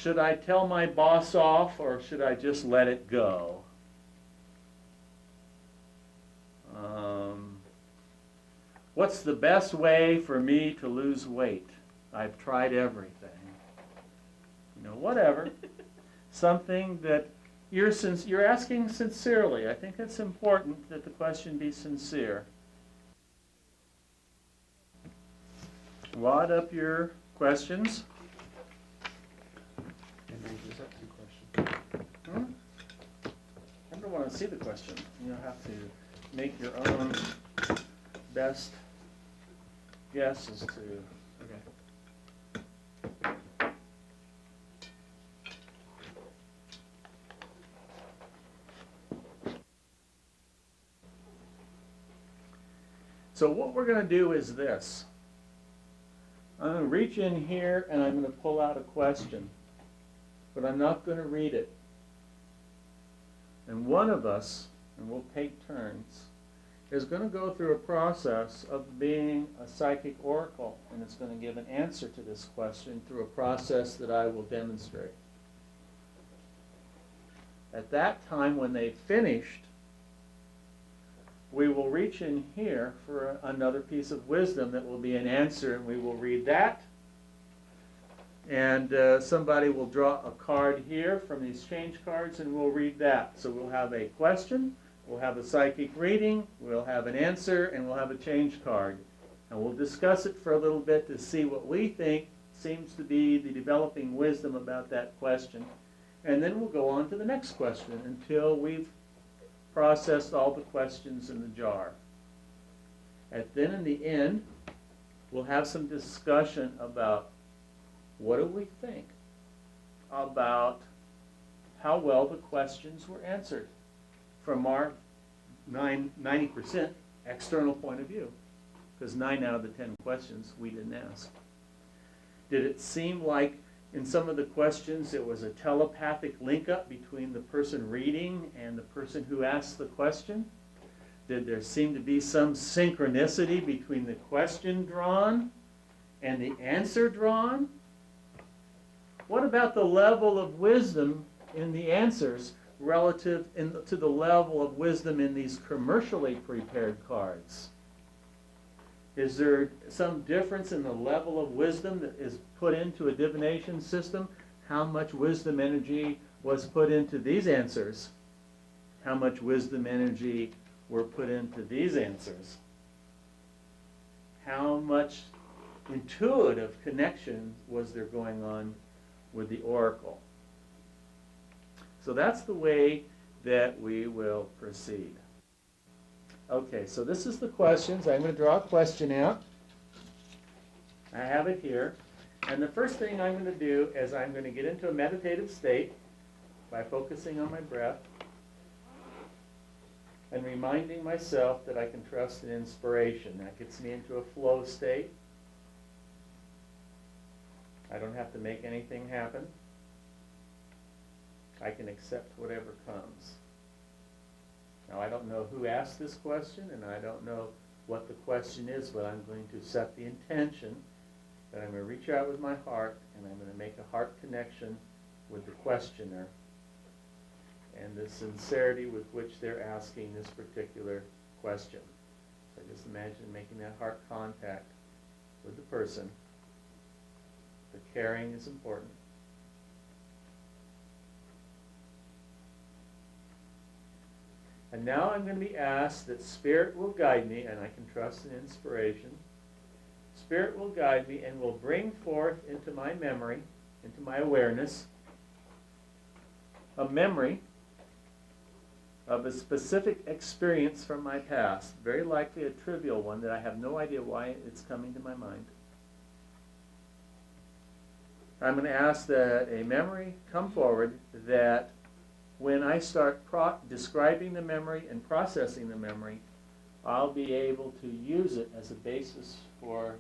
should I tell my boss off or should I just let it go? What's the best way for me to lose weight? I've tried everything. You know, whatever. Something that you're asking sincerely. I think it's important that the question be sincere. Wad up your questions. I don't want to see the question. You'll have to make your own best guess as to. Okay. So what we're going to do is this. I'm going to reach in here and I'm going to pull out a question, but I'm not going to read it. And one of us, and we'll take turns, is going to go through a process of being a psychic oracle, and it's going to give an answer to this question through a process that I will demonstrate. At that time, when they've finished, we will reach in here for another piece of wisdom that will be an answer, and we will read that. And somebody will draw a card here from these change cards, and we'll read that. So we'll have a question, we'll have a psychic reading, we'll have an answer, and we'll have a change card. And we'll discuss it for a little bit to see what we think seems to be the developing wisdom about that question. And then we'll go on to the next question until we've processed all the questions in the jar. And then in the end, we'll have some discussion about what do we think about how well the questions were answered from our 90% external point of view, because 9 out of the 10 questions we didn't ask. Did it seem like in some of the questions it was a telepathic link-up between the person reading and the person who asked the question? Did there seem to be some synchronicity between the question drawn and the answer drawn? What about the level of wisdom in the answers relative to the level of wisdom in these commercially prepared cards? Is there some difference in the level of wisdom that is put into a divination system? How much wisdom energy was put into these answers? How much wisdom energy were put into these answers? How much intuitive connection was there going on with the oracle? So that's the way that we will proceed. Okay, so this is the questions. I'm going to draw a question out. I have it here. And the first thing I'm going to do is I'm going to get into a meditative state by focusing on my breath and reminding myself that I can trust in inspiration. That gets me into a flow state. I don't have to make anything happen. I can accept whatever comes. Now, I don't know who asked this question, and I don't know what the question is, but I'm going to set the intention that I'm going to reach out with my heart, and I'm going to make a heart connection with the questioner and the sincerity with which they're asking this particular question. So just imagine making that heart contact with the person. The caring is important. And now I'm going to be asked that Spirit will guide me, and I can trust in inspiration. Spirit will guide me and will bring forth into my memory, into my awareness, a memory of a specific experience from my past, very likely a trivial one that I have no idea why it's coming to my mind. I'm going to ask that a memory come forward that when I start describing the memory and processing the memory, I'll be able to use it as a basis for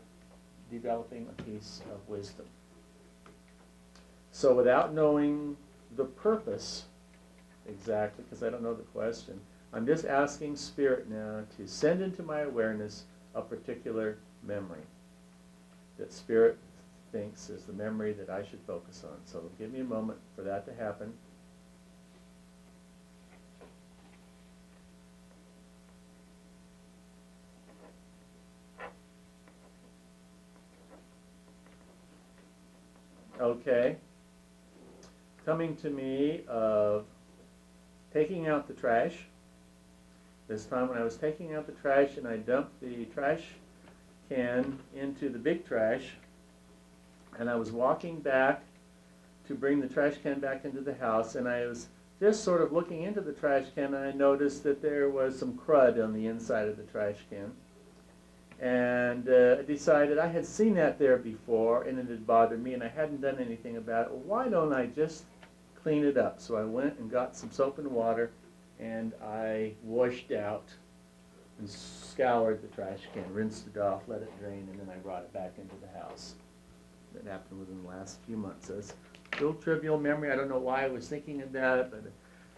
developing a piece of wisdom. So without knowing the purpose exactly, because I don't know the question, I'm just asking Spirit now to send into my awareness a particular memory. That Spirit thinks is the memory that I should focus on. So give me a moment for that to happen. Okay. Coming to me of taking out the trash. This time when I was taking out the trash and I dumped the trash can into the big trash, and I was walking back to bring the trash can back into the house, and I was just sort of looking into the trash can, and I noticed that there was some crud on the inside of the trash can. And I decided I had seen that there before, and it had bothered me, and I hadn't done anything about it. Well, why don't I just clean it up? So I went and got some soap and water, and I washed out and scoured the trash can, rinsed it off, let it drain, and then I brought it back into the house. That happened within the last few months. So it's a little trivial memory. I don't know why I was thinking of that, but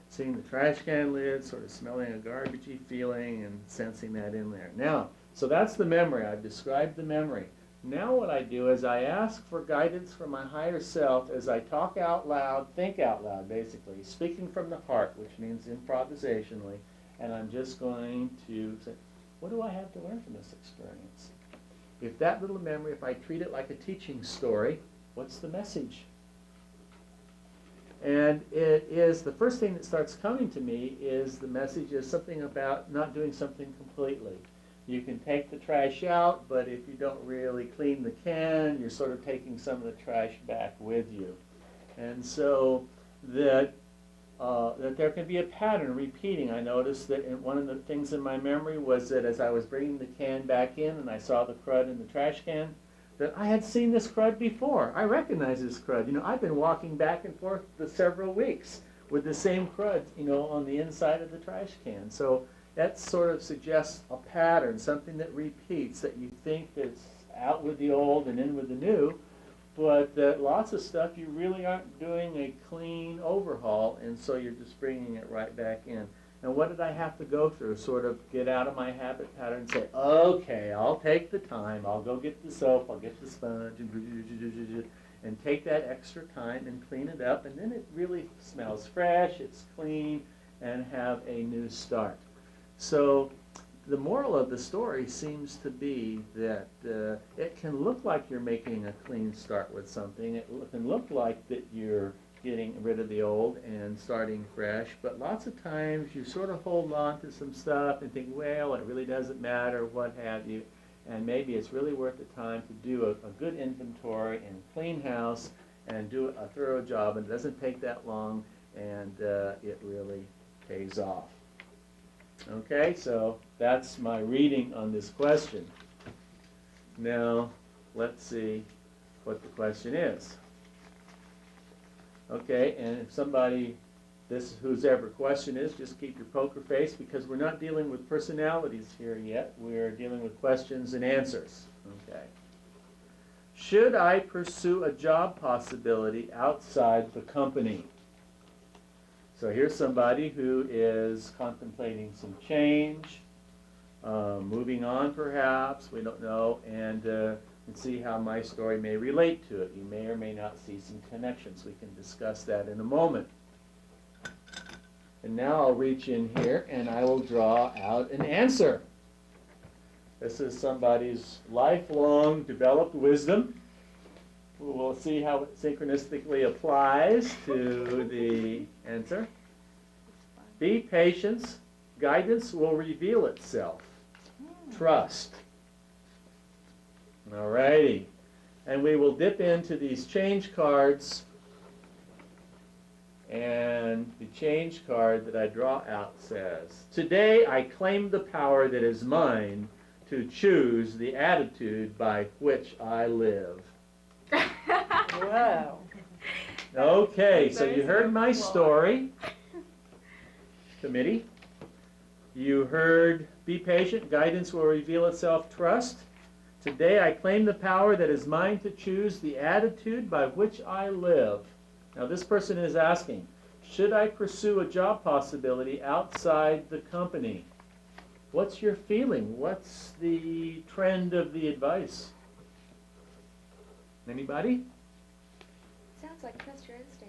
seeing the trash can lid, sort of smelling a garbagey feeling, and sensing that in there. Now, so that's the memory. I've described the memory. Now what I do is I ask for guidance from my higher self as I talk out loud, think out loud, basically, speaking from the heart, which means improvisationally, and I'm just going to say, what do I have to learn from this experience? If that little memory, if I treat it like a teaching story, what's the message? And it is, the first thing that starts coming to me is the message is something about not doing something completely. You can take the trash out, but if you don't really clean the can, you're sort of taking some of the trash back with you. And so that there can be a pattern repeating. I noticed that one of the things in my memory was that as I was bringing the can back in and I saw the crud in the trash can, that I had seen this crud before. I recognize this crud. You know, I've been walking back and forth for several weeks with the same crud, you know, on the inside of the trash can. So that sort of suggests a pattern, something that repeats, that you think that's out with the old and in with the new, but that lots of stuff you really aren't doing a clean overhaul, and so you're just bringing it right back in. And what did I have to go through? Sort of get out of my habit pattern and say, okay, I'll take the time, I'll go get the soap, I'll get the sponge, and take that extra time and clean it up, and then it really smells fresh, it's clean, and have a new start. So the moral of the story seems to be that it can look like you're making a clean start with something. It can look like that you're getting rid of the old and starting fresh, but lots of times you sort of hold on to some stuff and think, well, it really doesn't matter, what have you, and maybe it's really worth the time to do a good inventory and clean house and do a thorough job, and it doesn't take that long, and it really pays off. Okay, so that's my reading on this question. Now, let's see what the question is. Okay, and if somebody, whosever question is, just keep your poker face, because we're not dealing with personalities here yet. We're dealing with questions and answers. Okay. Should I pursue a job possibility outside the company? So here's somebody who is contemplating some change, moving on perhaps, we don't know, and see how my story may relate to it. You may or may not see some connections. We can discuss that in a moment. And now I'll reach in here and I will draw out an answer. This is somebody's lifelong developed wisdom. We'll see how it synchronistically applies to the answer. Be patient. Guidance will reveal itself. Trust. All righty. And we will dip into these change cards. And the change card that I draw out says, today I claim the power that is mine to choose the attitude by which I live. Wow. Okay, so you heard my story, committee. You heard, be patient, guidance will reveal itself, trust. Today I claim the power that is mine to choose the attitude by which I live. Now this person is asking, should I pursue a job possibility outside the company? What's your feeling? What's the trend of the advice? Anybody? Sounds like trust your instinct.